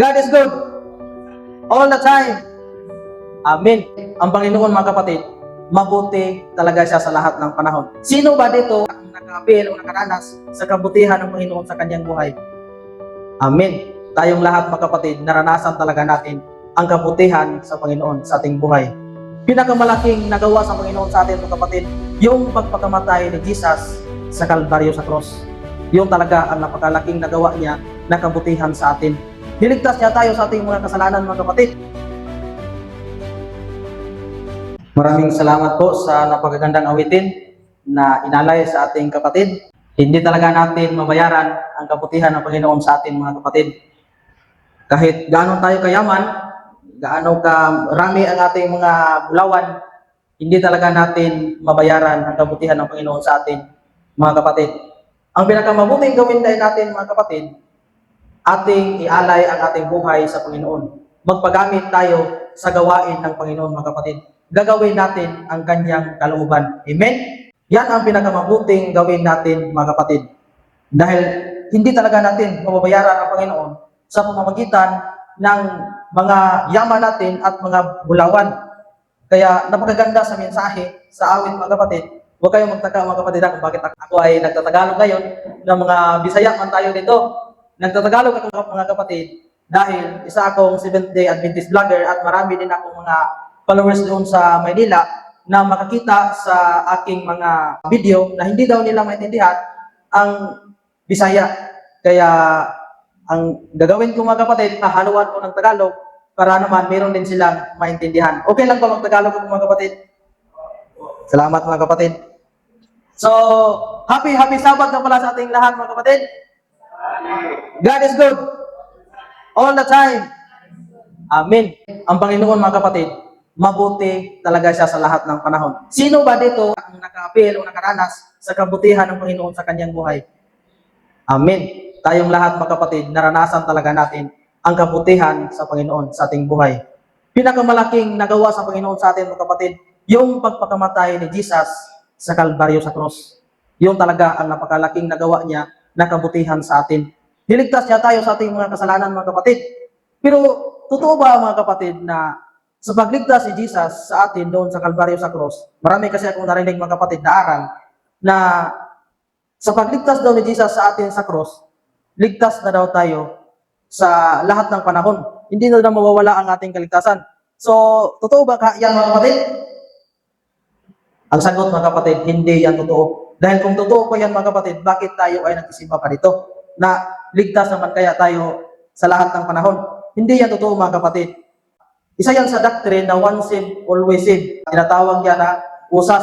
God is good all the time. Amen. Ang Panginoon mga kapatid, mabuti talaga siya sa lahat ng panahon. Sino ba dito ang nakapil o nakaranas sa kabutihan ng Panginoon sa kanyang buhay? Amen. Tayong lahat mga kapatid, naranasan talaga natin ang kabutihan sa Panginoon sa ating buhay. Pinakamalaking nagawa sa Panginoon sa atin mga kapatid, yung pagpakamatay ni Jesus sa Kalbaryo sa cross. Yung talaga ang napakalaking nagawa niya na kabutihan sa atin. Niligtas niya tayo sa ating mga kasalanan mga kapatid. Maraming salamat po sa napakagandang awitin na inalay sa ating kapatid. Hindi talaga natin mabayaran ang kabutihan ng Panginoon sa ating mga kapatid. Kahit gaano tayo kayaman, gaano karami ang ating mga bulawan, hindi talaga natin mabayaran ang kabutihan ng Panginoon sa atin mga kapatid. Ang pinakamabuting gawin natin mga kapatid, ating ialay ang ating buhay sa Panginoon. Magpagamit tayo sa gawain ng Panginoon mga kapatid. Gagawin natin ang kanyang kalooban. Amen? Yan ang pinakamabuting gawin natin mga kapatid. Dahil hindi talaga natin mababayaran ang Panginoon sa pamamagitan ng mga yaman natin at mga bulawan. Kaya napakaganda sa mensahe sa awit mga kapatid. Huwag kayong magtaka mga kapatid kung bakit ako ay nagtatagalog ngayon ng mga Bisaya man tayo dito. Nagtatagalog ako mga kapatid dahil isa akong Seventh-day Adventist vlogger at marami din akong mga followers doon sa Maynila na makakita sa aking mga video na hindi daw nila maintindihan ang Bisaya. Kaya ang gagawin ko mga kapatid, haluan ko ng Tagalog para naman meron din silang maintindihan. Okay lang ba mag-Tagalog ako mga kapatid? Salamat mga kapatid. So, happy Sabbath na pala sa ating lahat mga kapatid. God is good all the time. Amen. Ang Panginoon mga kapatid, mabuti talaga siya sa lahat ng panahon. Sino ba dito ang nakapil o nakaranas sa kabutihan ng Panginoon sa kanyang buhay? Amen. Tayong lahat mga kapatid, naranasan talaga natin ang kabutihan sa Panginoon sa ating buhay. Pinakamalaking nagawa sa Panginoon sa atin mga kapatid, yung pagpakamatay ni Jesus sa Kalbaryo sa cross. Yung talaga ang napakalaking nagawa niya na kabutihan sa atin. Niligtas niya tayo sa ating mga kasalanan mga kapatid. Pero totoo ba mga kapatid na sa pagligtas si Jesus sa atin doon sa Kalbaryo sa cross, marami kasi akong narinig mga kapatid na aral na sa pagligtas daw ni Jesus sa atin sa cross, ligtas na daw tayo sa lahat ng panahon. Hindi na daw mawawala ang ating kaligtasan. So, totoo ba yan mga kapatid? Ang sagot mga kapatid, hindi yan totoo. Dahil kung totoo po yan mga kapatid, bakit tayo ay nagsisimba pa dito? Na ligtas naman kaya tayo sa lahat ng panahon? Hindi yan totoo mga kapatid. Isa yan sa doctrine na once saved, always saved. Tinatawag yan na usas.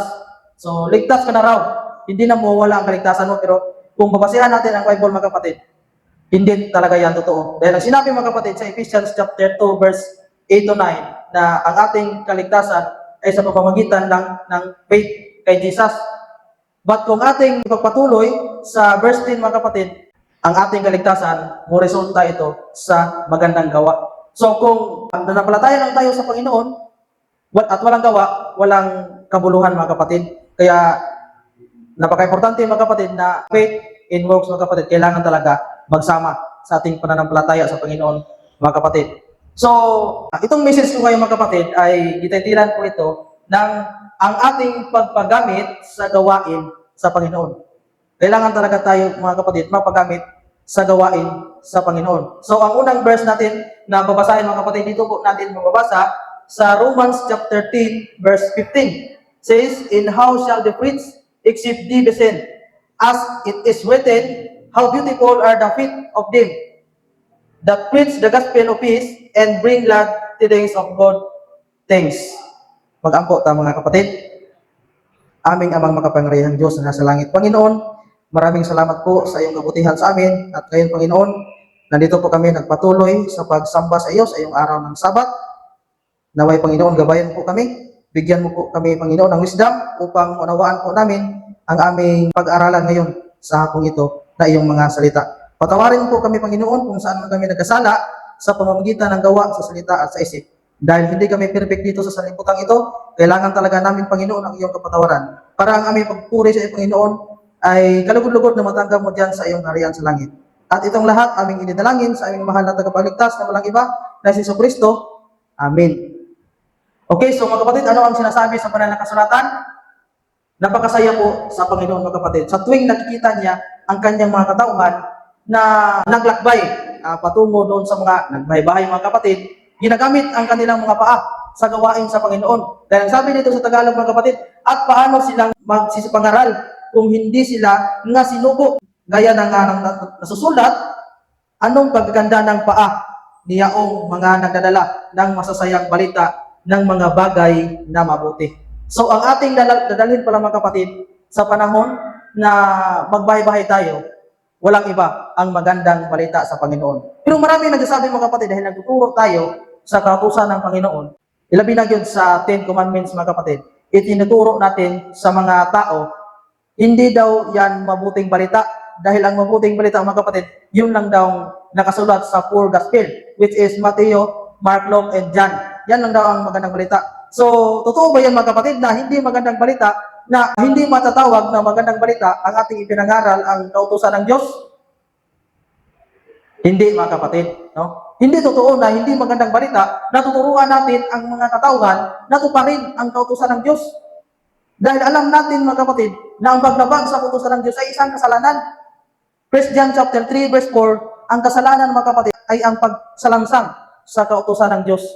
So, ligtas ka na raw. Hindi na mawawala ang kaligtasan mo. Pero kung babasihan natin ang Bible mga kapatid, hindi talaga yan totoo. Dahil ang sinabi mga kapatid sa Ephesians chapter 2 verse 8 to 9 na ang ating kaligtasan ay sa pamamagitan ng faith kay Jesus. But kung ating ipagpatuloy sa verse 10 mga kapatid, ang ating kaligtasan, mo resulta ito sa magandang gawa. So kung nanampalataya lang tayo sa Panginoon at walang gawa, walang kabuluhan mga kapatid. Kaya napaka-importante mga kapatid na faith in works mga kapatid, kailangan talaga magsama sa ating pananampalataya sa Panginoon mga kapatid. So, itong message ko ngayon mga kapatid ay gititiran po ito ng ang ating pagpagamit sa gawain sa Panginoon. Kailangan talaga tayo mga kapatid mapagamit sa gawain sa Panginoon. So, ang unang verse natin na babasahin mga kapatid, dito po natin mababasa sa Romans chapter 10 verse 15. Says, "In how shall the priests except thee descend? As it is written, how beautiful are the feet of them that preach the gospel of peace and bring glad tidings of God things." Mag-ampo ta mga kapatid. Aming amang makapangyarihang Diyos na nasa langit. Panginoon, maraming salamat po sa iyong kabutihan sa amin. At ngayon Panginoon, nandito po kami nagpatuloy sa pagsamba sa iyo sa iyong araw ng Sabat. Naway Panginoon, gabayan po kami. Bigyan mo po kami Panginoon ng wisdom upang unawaan po namin ang aming pag-aralan ngayon sa hapong ito na iyong mga salita. Patawarin po kami Panginoon kung saan man kami nagkasala sa pamamagitan ng gawa, sa salita at sa isip. Dahil hindi kami perfect dito sa sanlibutan ito, kailangan talaga namin Panginoon ang iyong kapatawaran. Para ang aming pagpuri sa iyo Panginoon ay kalugod-lugod na matanggap mo diyan sa iyong harian sa langit. At itong lahat aming inidalangin sa aming mahal na tagapagligtas na walang iba na si Kristo. Amen. Okay, so mga kapatid, ano ang sinasabi sa banal na kasulatan? Napakasaya po sa Panginoon mga kapatid. Sa tuwing nakikita niya ang kanyang mga katauhan na naglakbay patungo doon sa mga nagbahay-bahay mga kapatid, ginagamit ang kanilang mga paa sa gawain sa Panginoon. Dahil ang sabi dito sa Tagalog mga kapatid, at paano silang magsisipangaral kung hindi sila nga sinugo, gaya ng nasusulat, anong paggaganda ng paa niyaong mga nagdadala ng masasayang balita ng mga bagay na mabuti. So ang ating dadalhin pala mga kapatid, sa panahon na magbahay-bahay tayo, walang iba ang magandang balita sa Panginoon. Pero marami nagsasabi mga kapatid, dahil nagtuturo tayo sa kautusan ng Panginoon, ilabi na yun sa 10 Commandments mga kapatid, itinuturo natin sa mga tao, hindi daw yan mabuting balita, dahil ang mabuting balita mga kapatid, yun lang daw nakasulat sa 4 Gospel, which is Mateo, Mark, Luke, and John. Yan lang daw ang magandang balita. So, totoo ba yan mga kapatid na hindi magandang balita, na hindi matatawag na magandang balita ang ating ipinangaral ang kautusan ng Diyos? Hindi mga kapatid, no? Hindi totoo na hindi magandang balita na tuturuan natin ang mga katauhan na tuparin ang kautusan ng Diyos. Dahil alam natin mga kapatid na ang paglabag sa kautusan ng Diyos ay isang kasalanan. 1 John chapter 3 verse 4, ang kasalanan mga kapatid ay ang pagsalangsang sa kautusan ng Diyos.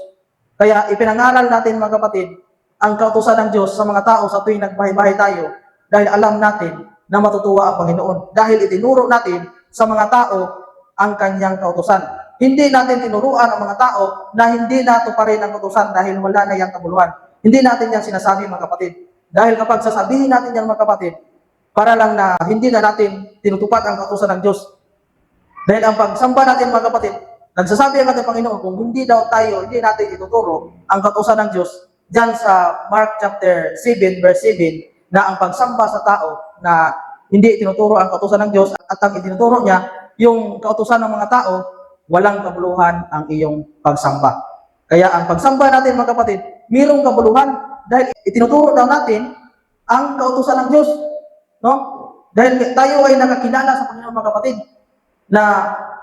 Kaya ipinangaral natin mga kapatid ang kautusan ng Diyos sa mga tao sa tuwing nagbahay-bahay tayo, dahil alam natin na matutuwa ang Panginoon. Dahil itinuro natin sa mga tao ang kanyang kautusan. Hindi natin tinuruan ang mga tao na hindi natuparin ang kautusan dahil wala na yung kabuluhan. Hindi natin yan sinasabi mga kapatid. Dahil kapag sasabihin natin yan mga kapatid, para lang na hindi na natin tinutupad ang kautusan ng Diyos. Dahil ang pagsamba natin mga kapatid, nagsasabi ang ating Panginoon kung hindi natin ituturo ang kautusan ng Diyos, dyan sa Mark chapter 7 verse 7, na ang pagsamba sa tao na hindi tinuturo ang kautusan ng Diyos at ang itinuturo niya yung kautusan ng mga tao, walang kabuluhan ang iyong pagsamba. Kaya ang pagsamba natin mga kapatid, mayroong kabuluhan dahil itinuturo daw natin ang kautusan ng Diyos. No? Dahil tayo ay nakakilala sa Panginoon mga kapatid, na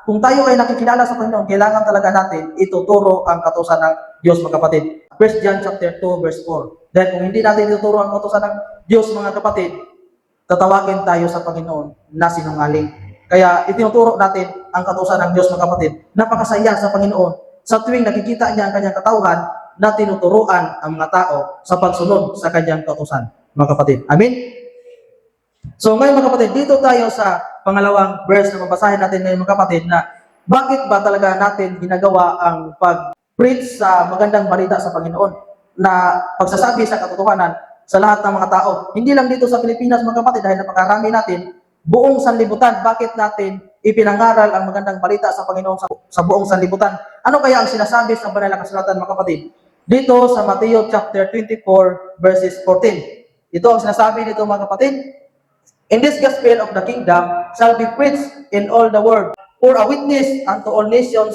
kung tayo ay nakikilala sa Panginoon, kailangan talaga natin ituturo ang kautusan ng Diyos mga kapatid. 1 John chapter 2 verse 4. Dahil kung hindi natin ituturo ang kautusan ng Diyos mga kapatid, tatawagin tayo sa Panginoon na sinungaling. Kaya itinuturo natin ang kautusan ng Diyos mga kapatid. Napakasaya sa Panginoon sa tuwing nakikita niya ang kanyang katauhan na tinuturuan ang mga tao sa pagsunod sa kanyang kautusan mga kapatid. Amen? So ngayon mga kapatid, dito tayo sa pangalawang verse na mabasahin natin ngayon mga kapatid, na bakit ba talaga natin ginagawa ang pag-preach sa magandang balita sa Panginoon, na pagsasabi sa katotohanan sa lahat ng mga tao. Hindi lang dito sa Pilipinas mga kapatid, dahil napakarami natin, buong sanlibutan, bakit natin ipinangaral ang magandang balita sa Panginoon sa buong sanlibutan? Ano kaya ang sinasabi sa banal na kasulatan mga kapatid? Dito sa Mateo chapter 24 verses 14. Ito ang sinasabi dito mga kapatid. In this gospel of the kingdom shall be preached in all the world, for a witness unto all nations,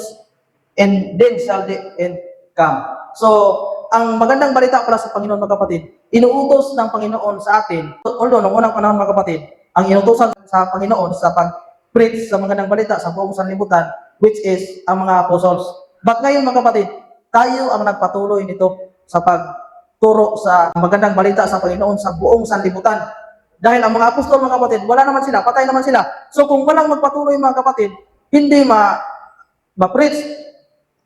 and then shall the end come. So, ang magandang balita pala sa Panginoon mga kapatid, inuutos ng Panginoon sa atin, although noong unang panahon mga kapatid, ang inutusan sa Panginoon sa pag-preach sa magandang balita sa buong sanlibutan, which is ang mga apostles. But ngayon mga kapatid, tayo ang nagpatuloy nito sa pagturo sa magandang balita sa Panginoon sa buong sanlibutan. Dahil ang mga apostol mga kapatid, wala naman sila, patay naman sila. So kung walang magpatuloy mga kapatid, hindi ma-preach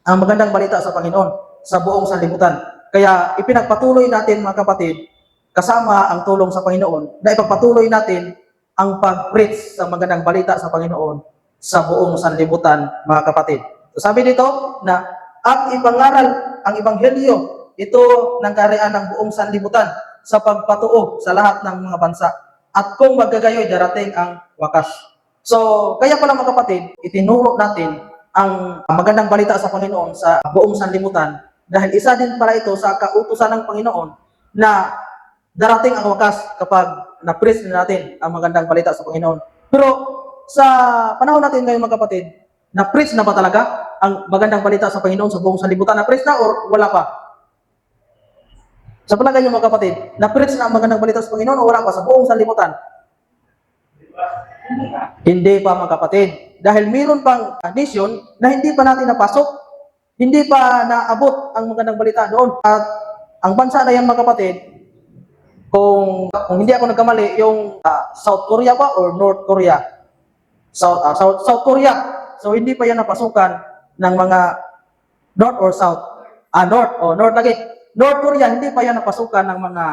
ang magandang balita sa Panginoon sa buong sanlibutan. Kaya ipinagpatuloy natin mga kapatid, kasama ang tulong sa Panginoon, na ipagpatuloy natin ang pag-preach sa magandang balita sa Panginoon sa buong sanlibutan mga kapatid. So sabi dito na at ipangaral ang ebanghelyo, ito ng kaharian ng buong sanlibutan sa pagpatuo sa lahat ng mga bansa. At kung magkagayoy, darating ang wakas. So, kaya pala mga kapatid, itinuro natin ang magandang balita sa Panginoon sa buong sanlibutan, dahil isa din pala ito sa kautusan ng Panginoon na darating ang wakas kapag na-preach natin ang magandang balita sa Panginoon. Pero sa panahon natin ngayon mga kapatid, na-preach na ba talaga ang magandang balita sa Panginoon sa buong sanlibutan? Na-preach na or wala pa? Sa palagay niyo mga kapatid, na-preach na ang magandang balita sa Panginoon o wala pa sa buong sanlibutan? Hindi pa mga kapatid. dahil mayroon pang nation na hindi pa natin napasok, hindi pa naabot ang magandang balita doon. At ang bansa na yan mga kapatid, kung hindi ako nagkamali, yung South Korea ba or North Korea? South Korea. So hindi pa yan napasukan ng mga North or South. North lagi. North Korea, hindi pa yan napasukan ng mga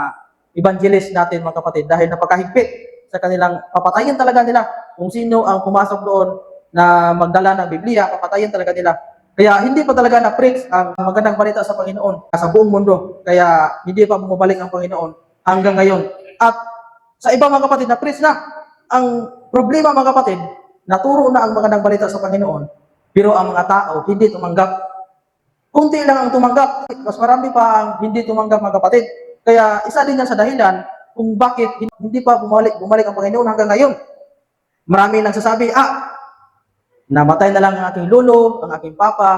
evangelist natin mga kapatid dahil napakahigpit sa kanilang papatayin talaga nila. Kung sino ang pumasok doon na magdala ng Biblia, papatayin talaga nila. Kaya hindi pa talaga na-preach ang magandang balita sa Panginoon sa buong mundo. Kaya hindi pa bumabalik ang Panginoon hanggang ngayon. At sa iba mga kapatid, na-preach na. Ang problema mga kapatid, naturo na ang magandang balita sa Panginoon, pero ang mga tao hindi tumanggap. Kunti lang ang tumanggap, mas marami pa ang hindi tumanggap mga kapatid. Kaya isa din yan sa dahilan kung bakit hindi pa bumalik ang Panginoon hanggang ngayon. Marami nang sasabi, namatay na lang ang aking lolo, ang aking papa,